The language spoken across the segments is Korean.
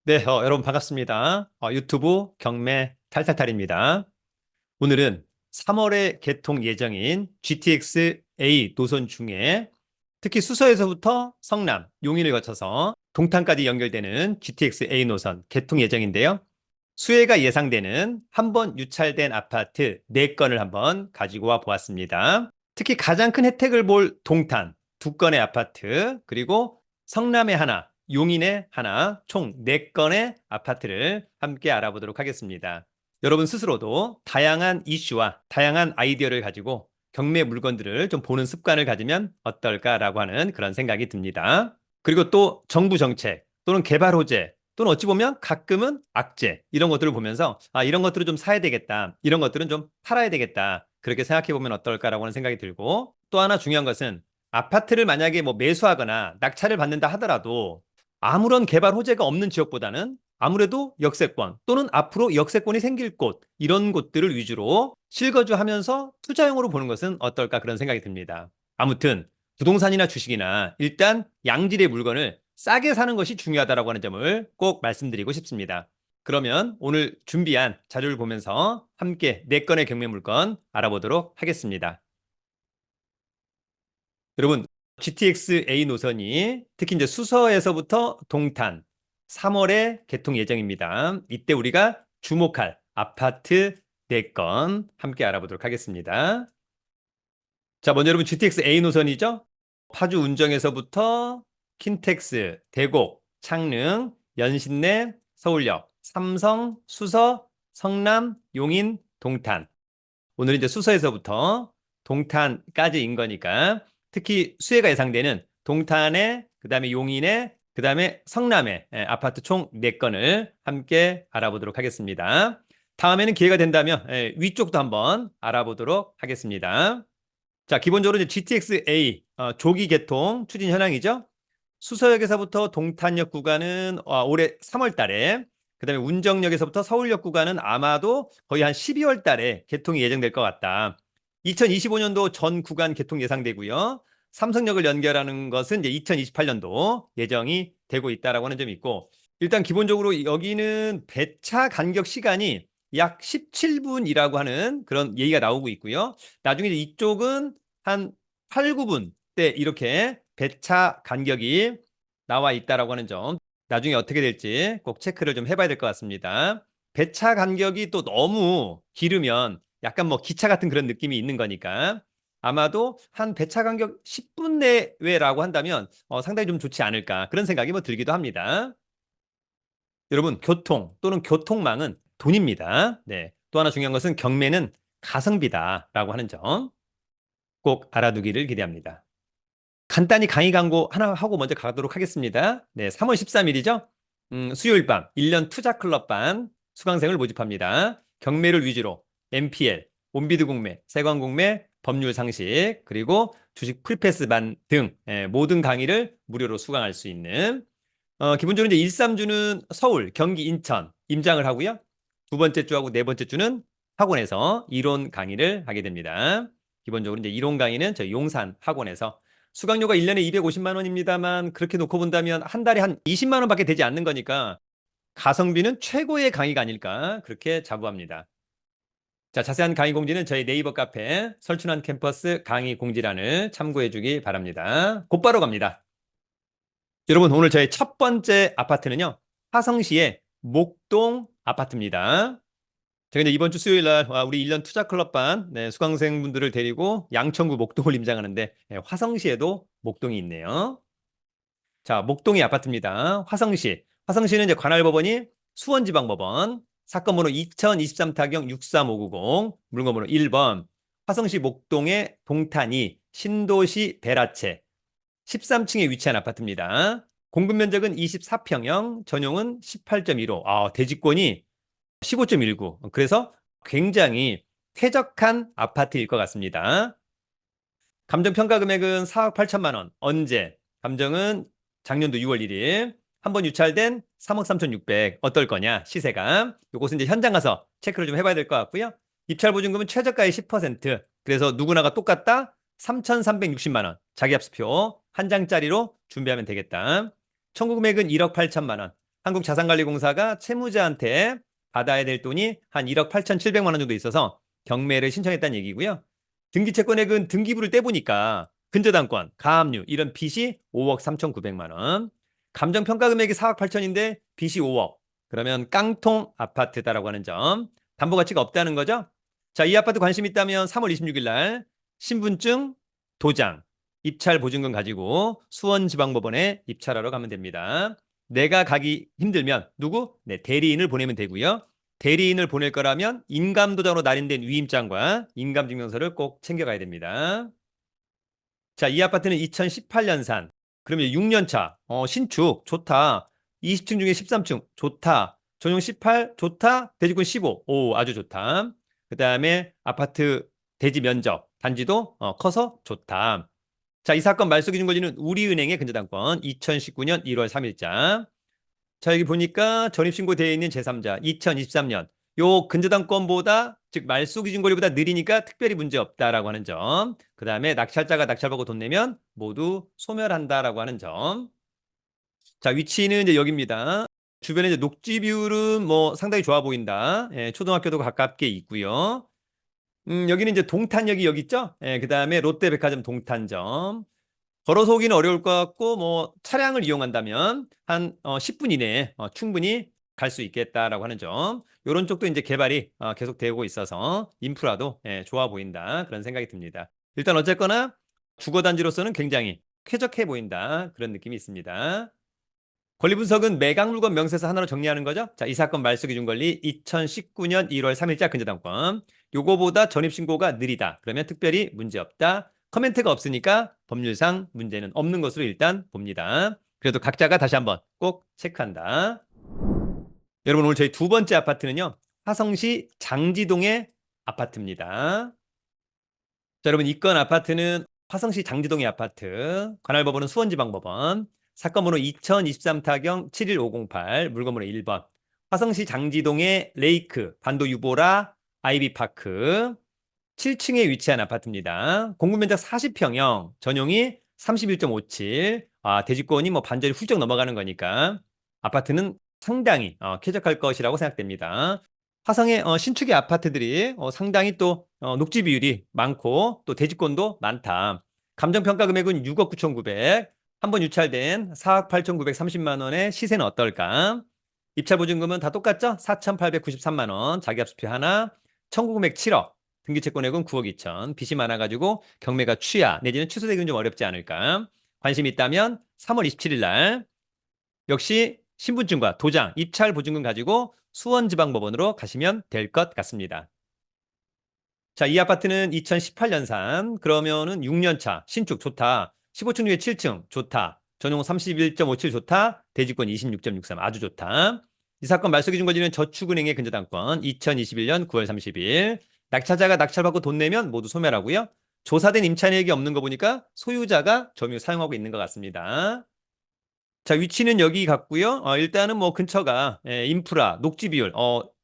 네, 여러분 반갑습니다. 유튜브 경매 탈탈탈입니다. 오늘은 3월에 개통 예정인 GTX A 노선 중에 특히 수서에서부터 성남, 용인을 거쳐서 동탄까지 연결되는 GTX A 노선 개통 예정인데요. 수혜가 예상되는 한 번 유찰된 아파트 4건을 한번 가지고 와 보았습니다. 특히 가장 큰 혜택을 볼 동탄 2건의 아파트, 그리고 성남에 하나, 용인에 하나, 총 4건의 아파트를 함께 알아보도록 하겠습니다. 여러분 스스로도 다양한 이슈와 다양한 아이디어를 가지고 경매 물건들을 좀 보는 습관을 가지면 어떨까라고 하는 그런 생각이 듭니다. 그리고 또 정부 정책 또는 개발 호재 또는 어찌 보면 가끔은 악재 이런 것들을 보면서 이런 것들을 좀 사야 되겠다, 이런 것들은 좀 팔아야 되겠다, 그렇게 생각해 보면 어떨까라고 하는 생각이 들고, 또 하나 중요한 것은 아파트를 만약에 뭐 매수하거나 낙찰을 받는다 하더라도 아무런 개발 호재가 없는 지역보다는 아무래도 역세권 또는 앞으로 역세권이 생길 곳, 이런 곳들을 위주로 실거주하면서 투자용으로 보는 것은 어떨까, 그런 생각이 듭니다. 아무튼 부동산이나 주식이나 일단 양질의 물건을 싸게 사는 것이 중요하다고 하는 점을 꼭 말씀드리고 싶습니다. 그러면 오늘 준비한 자료를 보면서 함께 4건의 경매 물건 알아보도록 하겠습니다. 여러분, GTX A 노선이 특히 이제 수서에서부터 동탄 3월에 개통 예정입니다. 이때 우리가 주목할 아파트 4건 함께 알아보도록 하겠습니다. 자, 먼저 여러분 GTX A 노선이죠? 파주 운정에서부터 킨텍스, 대곡, 창릉, 연신내, 서울역, 삼성, 수서, 성남, 용인, 동탄. 오늘 이제 수서에서부터 동탄까지인 거니까 특히 수혜가 예상되는 동탄에, 그다음에 용인에, 그다음에 성남에 아파트 총 4건을 함께 알아보도록 하겠습니다. 다음에는 기회가 된다면 위쪽도 한번 알아보도록 하겠습니다. 자, 기본적으로 이제 GTX A 조기 개통 추진 현황이죠. 수서역에서부터 동탄역 구간은 올해 3월 달에, 그다음에 운정역에서부터 서울역 구간은 아마도 거의 한 12월 달에 개통이 예정될 것 같다. 2025년도 전 구간 개통 예상되고요. 삼성역을 연결하는 것은 이제 2028년도 예정이 되고 있다라고 하는 점이 있고, 일단 기본적으로 여기는 배차 간격 시간이 약 17분이라고 하는 그런 얘기가 나오고 있고요. 나중에 이쪽은 한 8, 9분 때 이렇게 배차 간격이 나와 있다라고 하는 점, 나중에 어떻게 될지 꼭 체크를 좀 해봐야 될 것 같습니다. 배차 간격이 또 너무 길으면 약간 뭐 기차 같은 그런 느낌이 있는 거니까 아마도 한 배차 간격 10분 내외라고 한다면 상당히 좀 좋지 않을까, 그런 생각이 뭐 들기도 합니다. 여러분, 교통 또는 교통망은 돈입니다. 네. 또 하나 중요한 것은 경매는 가성비다라고 하는 점 꼭 알아두기를 기대합니다. 간단히 강의 광고 하나 하고 먼저 가도록 하겠습니다. 네, 3월 13일이죠. 수요일 밤 1년 투자 클럽반 수강생을 모집합니다. 경매를 위주로 MPL, 온비드 공매, 세관 공매, 법률 상식, 그리고 주식 프리패스반 등 모든 강의를 무료로 수강할 수 있는, 기본적으로 이제 1, 3주는 서울, 경기, 인천 임장을 하고요. 두 번째 주하고 네 번째 주는 학원에서 이론 강의를 하게 됩니다. 기본적으로 이제 이론 강의는 저희 용산 학원에서, 수강료가 1년에 250만 원입니다만 그렇게 놓고 본다면 한 달에 한 20만 원밖에 되지 않는 거니까 가성비는 최고의 강의가 아닐까, 그렇게 자부합니다. 자, 자세한 강의 공지는 저희 네이버 카페 설춘환 캠퍼스 강의 공지란을 참고해 주기 바랍니다. 곧바로 갑니다. 여러분, 오늘 저희 첫 번째 아파트는요, 화성시의 목동 아파트입니다. 제가 이제 이번 주 수요일 날 우리 1년 투자 클럽반 수강생분들을 데리고 양천구 목동을 임장하는데, 화성시에도 목동이 있네요. 자, 목동의 아파트입니다. 화성시. 화성시는 이제 관할법원이 수원지방법원, 사건 번호 2023타경 63590, 물건 번호 1번, 화성시 목동의 동탄이 신도시 베라체 13층에 위치한 아파트입니다. 공급 면적은 24평형, 전용은 18.15. 대지권이 15.19. 그래서 굉장히 쾌적한 아파트일 것 같습니다. 감정 평가 금액은 4억 8천만 원. 언제? 감정은 작년도 6월 1일. 한번 유찰된 3억 3,600. 어떨 거냐? 시세가. 요것은 이제 현장 가서 체크를 좀 해봐야 될 것 같고요. 입찰 보증금은 최저가의 10%. 그래서 누구나가 똑같다. 3,360만 원. 자기합수표 한 장짜리로 준비하면 되겠다. 청구 금액은 1억 8천만 원. 한국자산관리공사가 채무자한테 받아야 될 돈이 한 1억 8,700만 원 정도 있어서 경매를 신청했다는 얘기고요. 등기채권액은 등기부를 떼보니까 근저당권, 가압류 이런 빚이 5억 3,900만 원. 감정평가 금액이 4억 8천인데 빚이 5억. 그러면 깡통 아파트다라고 하는 점. 담보 가치가 없다는 거죠. 자, 이 아파트 관심 있다면 3월 26일 날 신분증, 도장, 입찰 보증금 가지고 수원지방법원에 입찰하러 가면 됩니다. 내가 가기 힘들면 누구? 네, 대리인을 보내면 되고요. 대리인을 보낼 거라면 인감도장으로 날인된 위임장과 인감증명서를 꼭 챙겨가야 됩니다. 자, 이 아파트는 2018년산. 그러면 6년 차. 신축 좋다. 20층 중에 13층 좋다. 전용 18 좋다. 대지권 15. 오, 아주 좋다. 그다음에 아파트 대지 면적 단지도 커서 좋다. 자, 이 사건 말소 기준 권리는 우리은행의 근저당권 2019년 1월 3일자. 자, 여기 보니까 전입신고되어 있는 제3자 2023년 요 근저당권보다 즉 말소 기준 권리보다 느리니까 특별히 문제 없다라고 하는 점. 그 다음에 낙찰자가 낙찰받고 돈 내면 모두 소멸한다라고 하는 점. 자, 위치는 이제 여기입니다. 주변에 이제 녹지 비율은 뭐 상당히 좋아 보인다. 예, 초등학교도 가깝게 있고요. 여기는 이제 동탄역이 여기 있죠? 예, 그 다음에 롯데백화점 동탄점. 걸어서 오기는 어려울 것 같고 뭐 차량을 이용한다면 한 10분 이내에 충분히 갈 수 있겠다라고 하는 점. 이런 쪽도 이제 개발이 계속되고 있어서 인프라도 좋아 보인다 그런 생각이 듭니다. 일단 어쨌거나 주거단지로서는 굉장히 쾌적해 보인다 그런 느낌이 있습니다. 권리 분석은 매각 물건 명세서 하나로 정리하는 거죠. 자, 이 사건 말소 기준 권리 2019년 1월 3일자 근저당권. 요거보다 전입신고가 느리다. 그러면 특별히 문제 없다. 커멘트가 없으니까 법률상 문제는 없는 것으로 일단 봅니다. 그래도 각자가 다시 한번 꼭 체크한다. 여러분, 오늘 저희 두 번째 아파트는요. 화성시 장지동의 아파트입니다. 자, 여러분, 이 건 아파트는 화성시 장지동의 아파트, 관할법원은 수원지방법원, 사건 번호 2023타경 71508, 물건 번호 1번, 화성시 장지동의 레이크, 반도 유보라, 아이비파크, 7층에 위치한 아파트입니다. 공급 면적 40평형, 전용이 31.57, 대지권이 뭐 반절이 훌쩍 넘어가는 거니까 아파트는 상당히 쾌적할 것이라고 생각됩니다. 화성의 신축의 아파트들이 상당히 또 녹지 비율이 많고 또 대지권도 많다. 감정평가 금액은 6억 9,900, 한 번 유찰된 4억 8,930만 원의 시세는 어떨까? 입찰 보증금은 다 똑같죠? 4,893만 원, 자기압수표 하나, 청구 금액 7억, 등기채권액은 9억 2천, 빚이 많아가지고 경매가 취하 내지는 취소되기는 좀 어렵지 않을까? 관심 있다면 3월 27일 날 역시 신분증과 도장, 입찰 보증금 가지고 수원지방법원으로 가시면 될 것 같습니다. 자, 이 아파트는 2018년산. 그러면은 6년 차. 신축 좋다. 15층 중에 7층 좋다. 전용 31.57 좋다. 대지권 26.63 아주 좋다. 이 사건 말소 기준 권리는 저축은행의 근저당권 2021년 9월 30일. 낙찰자가 낙찰받고 돈 내면 모두 소멸하고요. 조사된 임차인에게 없는 거 보니까 소유자가 점유 사용하고 있는 것 같습니다. 자, 위치는 여기 같고요. 일단은 뭐 근처가 인프라, 녹지 비율,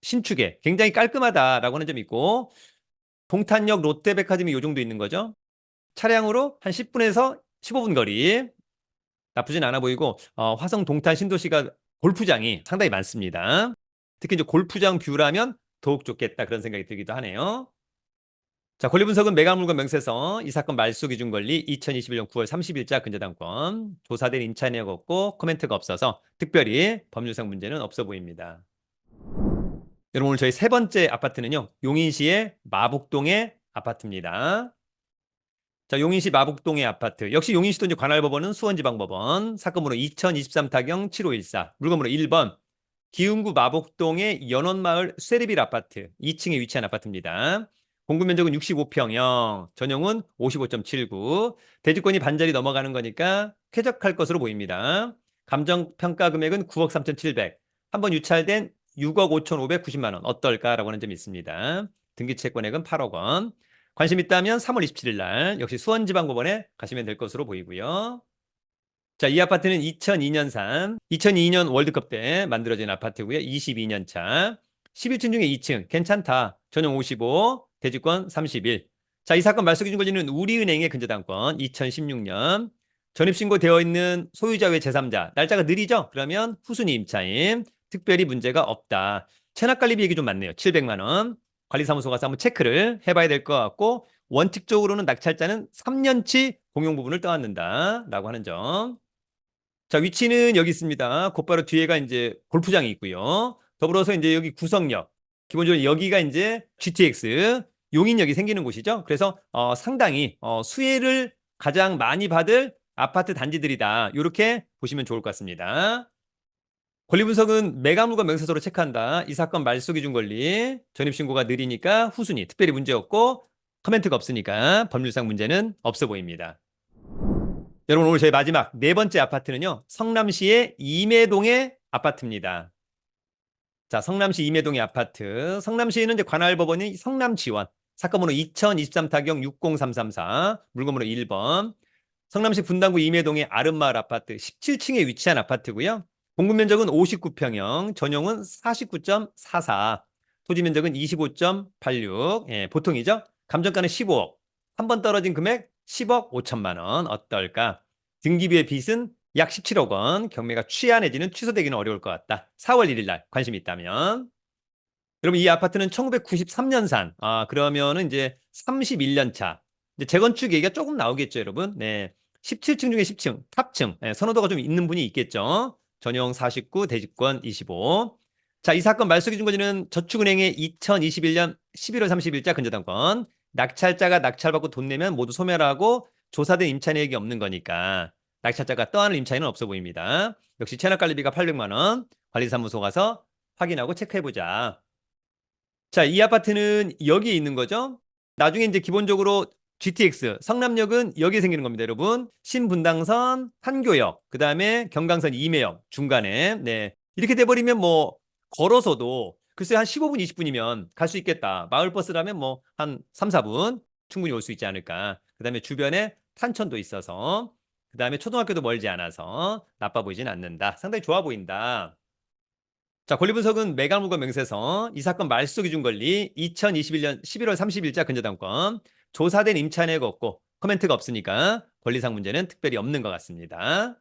신축에 굉장히 깔끔하다라고 하는 점이 있고 동탄역 롯데백화점이 요 정도 있는 거죠. 차량으로 한 10분에서 15분 거리. 나쁘진 않아 보이고 화성 동탄 신도시가 골프장이 상당히 많습니다. 특히 이제 골프장 뷰라면 더욱 좋겠다 그런 생각이 들기도 하네요. 자, 권리 분석은 매각물건 명세서, 이 사건 말소 기준 권리 2021년 9월 30일자 근저당권, 조사된 임차 내역 없고 코멘트가 없어서 특별히 법률상 문제는 없어 보입니다. 여러분, 오늘 저희 세 번째 아파트는요, 용인시의 마북동의 아파트입니다. 자, 용인시 마북동의 아파트. 역시 용인시도 이제 관할법원은 수원지방법원, 사건 번호 2023타경 7514, 물건 번호 1번, 기흥구 마북동의 연원마을 쇠리빌 아파트, 2층에 위치한 아파트입니다. 공급 면적은 65평형, 전용은 55.79, 대지권이 반절이 넘어가는 거니까 쾌적할 것으로 보입니다. 감정평가 금액은 9억 3,700, 한번 유찰된 6억 5,590만 원 어떨까라고 하는 점이 있습니다. 등기채권액은 8억 원. 관심 있다면 3월 27일 날 역시 수원지방법원에 가시면 될 것으로 보이고요. 자, 이 아파트는 2002년산, 2002년 월드컵 때 만들어진 아파트고요. 22년 차. 11층 중에 2층. 괜찮다. 전용 55, 대지권 31. 자, 이 사건 말소 기준 권리는 우리은행의 근저당권 2016년. 전입신고되어 있는 소유자 외 제3자, 날짜가 느리죠? 그러면 후순위 임차인, 특별히 문제가 없다. 체납관리비 얘기 좀 많네요. 700만 원. 관리사무소 가서 한번 체크를 해봐야 될 것 같고, 원칙적으로는 낙찰자는 3년치 공용 부분을 떠안는다 라고 하는 점. 자, 위치는 여기 있습니다. 곧바로 뒤에가 이제 골프장이 있고요. 더불어서 이제 여기 구성역. 기본적으로 여기가 이제 GTX 용인역이 생기는 곳이죠. 그래서 상당히 수혜를 가장 많이 받을 아파트 단지들이다. 이렇게 보시면 좋을 것 같습니다. 권리 분석은 매각물과 명세서로 체크한다. 이 사건 말소 기준 권리. 전입신고가 느리니까 후순위. 특별히 문제 없고 커멘트가 없으니까 법률상 문제는 없어 보입니다. 여러분, 오늘 저희 마지막 네 번째 아파트는요, 성남시의 임해동의 아파트입니다. 자, 성남시 임해동의 아파트. 성남시는 이제 관할법원이 성남지원. 사건 번호 2023-603344. 물건 번호 1번. 성남시 분당구 임해동의 아름마을 아파트 17층에 위치한 아파트고요. 공급 면적은 59평형, 전용은 49.44. 토지 면적은 25.86. 예, 보통이죠. 감정가는 15억. 한 번 떨어진 금액 10억 5천만 원. 어떨까? 등기부의 빚은 약 17억 원. 경매가 취하 내지는 취소되기는 어려울 것 같다. 4월 1일 날 관심 있다면. 여러분, 이 아파트는 1993년산. 그러면은 이제 31년 차. 이제 재건축 얘기가 조금 나오겠죠, 여러분. 네. 17층 중에 10층, 탑층. 네, 선호도가 좀 있는 분이 있겠죠. 전용 49, 대지권 25. 자, 이 사건 말소 기준 권리는 저축은행의 2021년 11월 30일자 근저당권. 낙찰자가 낙찰받고 돈 내면 모두 소멸하고 조사된 임차 내역이 없는 거니까 낙찰자가 떠안을 임차인은 없어 보입니다. 역시 체납관리비가 800만 원. 관리사무소 가서 확인하고 체크해보자. 자, 이 아파트는 여기에 있는 거죠. 나중에 이제 기본적으로 GTX, 성남역은 여기에 생기는 겁니다, 여러분. 신분당선, 판교역, 그 다음에 경강선 임해역 중간에. 네. 이렇게 돼버리면 뭐, 걸어서도 글쎄 한 15분, 20분이면 갈 수 있겠다. 마을버스라면 뭐, 한 3, 4분 충분히 올 수 있지 않을까. 그 다음에 주변에 탄천도 있어서, 그 다음에 초등학교도 멀지 않아서 나빠 보이진 않는다. 상당히 좋아 보인다. 자, 권리 분석은 매각물과 명세서, 이 사건 말소 기준 권리, 2021년 11월 30일자 근저당권, 조사된 임차 내역 없고 코멘트가 없으니까 권리상 문제는 특별히 없는 것 같습니다.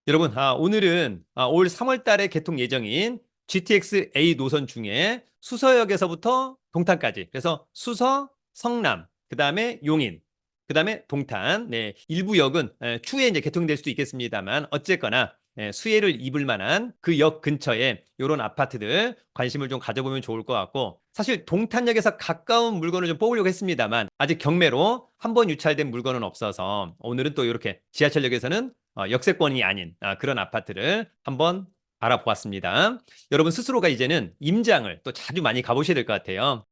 여러분, 오늘은 올 3월 달에 개통 예정인 GTX A 노선 중에 수서역에서부터 동탄까지, 그래서 수서, 성남, 그 다음에 용인, 그 다음에 동탄, 네, 일부 역은 추후에 이제 개통될 수도 있겠습니다만 어쨌거나 수혜를 입을 만한 그 역 근처에 이런 아파트들 관심을 좀 가져보면 좋을 것 같고, 사실 동탄역에서 가까운 물건을 좀 뽑으려고 했습니다만 아직 경매로 한 번 유찰된 물건은 없어서 오늘은 또 이렇게 지하철역에서는 역세권이 아닌 그런 아파트를 한번 알아보았습니다. 여러분 스스로가 이제는 임장을 또 자주 많이 가보셔야 될 것 같아요.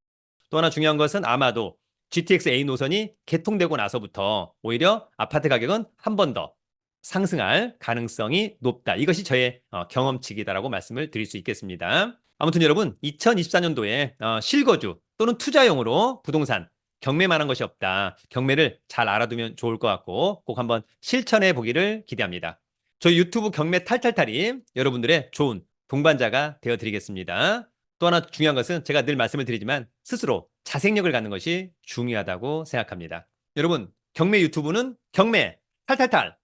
또 하나 중요한 것은 아마도 GTX A 노선이 개통되고 나서부터 오히려 아파트 가격은 한 번 더 상승할 가능성이 높다. 이것이 저의 경험칙이다라고 말씀을 드릴 수 있겠습니다. 아무튼 여러분, 2024년도에 실거주 또는 투자용으로 부동산 경매만 한 것이 없다. 경매를 잘 알아두면 좋을 것 같고 꼭 한번 실천해 보기를 기대합니다. 저희 유튜브 경매 탈탈탈이 여러분들의 좋은 동반자가 되어드리겠습니다. 또 하나 중요한 것은 제가 늘 말씀을 드리지만 스스로 자생력을 갖는 것이 중요하다고 생각합니다. 여러분, 경매 유튜브는 경매 탈탈탈